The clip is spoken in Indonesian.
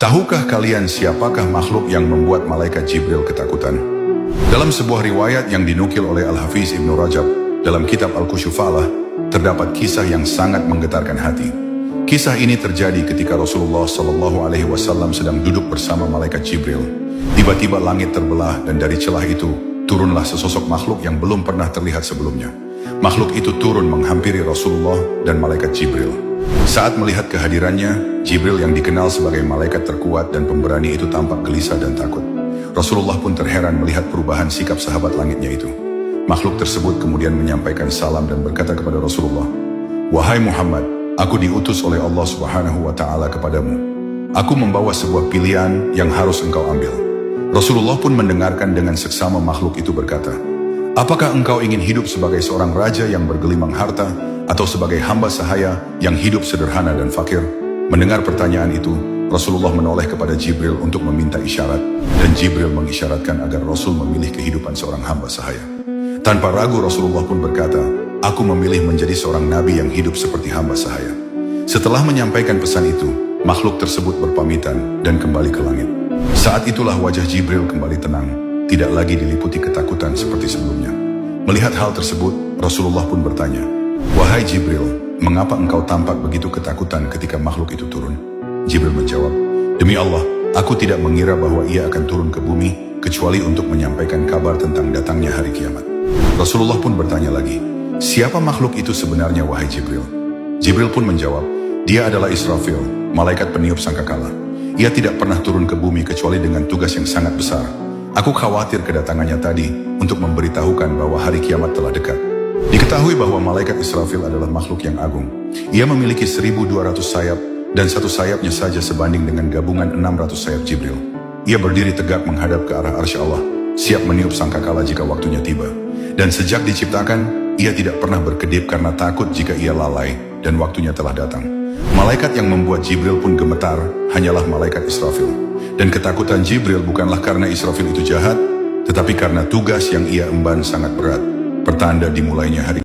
Tahukah kalian siapakah makhluk yang membuat malaikat Jibril ketakutan? Dalam sebuah riwayat yang dinukil oleh Al-Hafiz Ibnu Rajab dalam kitab Al-Kushufalah, terdapat kisah yang sangat menggetarkan hati. Kisah ini terjadi ketika Rasulullah SAW sedang duduk bersama malaikat Jibril. Tiba-tiba langit terbelah dan dari celah itu turunlah sesosok makhluk yang belum pernah terlihat sebelumnya. Makhluk itu turun menghampiri Rasulullah dan malaikat Jibril. Saat melihat kehadirannya, Jibril yang dikenal sebagai malaikat terkuat dan pemberani itu tampak gelisah dan takut. Rasulullah pun terheran melihat perubahan sikap sahabat langitnya itu. Makhluk tersebut kemudian menyampaikan salam dan berkata kepada Rasulullah, "Wahai Muhammad, aku diutus oleh Allah Subhanahu wa Ta'ala kepadamu. Aku membawa sebuah pilihan yang harus engkau ambil." Rasulullah pun mendengarkan dengan seksama makhluk itu berkata, "Apakah engkau ingin hidup sebagai seorang raja yang bergelimang harta, atau sebagai hamba sahaya yang hidup sederhana dan fakir?" Mendengar pertanyaan itu, Rasulullah menoleh kepada Jibril untuk meminta isyarat, dan Jibril mengisyaratkan agar Rasul memilih kehidupan seorang hamba sahaya. Tanpa ragu Rasulullah pun berkata, "Aku memilih menjadi seorang nabi yang hidup seperti hamba sahaya." Setelah menyampaikan pesan itu, makhluk tersebut berpamitan dan kembali ke langit. Saat itulah wajah Jibril kembali tenang, tidak lagi diliputi ketakutan seperti sebelumnya. Melihat hal tersebut, Rasulullah pun bertanya, "Wahai Jibril, mengapa engkau tampak begitu ketakutan ketika makhluk itu turun?" Jibril menjawab, "Demi Allah, aku tidak mengira bahwa ia akan turun ke bumi, kecuali untuk menyampaikan kabar tentang datangnya hari kiamat." Rasulullah pun bertanya lagi, "Siapa makhluk itu sebenarnya, wahai Jibril?" Jibril pun menjawab, "Dia adalah Israfil, malaikat peniup sangkakala. Ia tidak pernah turun ke bumi kecuali dengan tugas yang sangat besar. Aku khawatir kedatangannya tadi untuk memberitahukan bahwa hari kiamat telah dekat." Diketahui bahwa malaikat Israfil adalah makhluk yang agung. Ia memiliki 1.200 sayap, dan satu sayapnya saja sebanding dengan gabungan 600 sayap Jibril. Ia berdiri tegak menghadap ke arah arsy Allah, siap meniup sangkakala jika waktunya tiba. Dan sejak diciptakan, ia tidak pernah berkedip karena takut jika ia lalai dan waktunya telah datang. Malaikat yang membuat Jibril pun gemetar hanyalah malaikat Israfil. Dan ketakutan Jibril bukanlah karena Israfil itu jahat, tetapi karena tugas yang ia emban sangat berat, pertanda dimulainya hari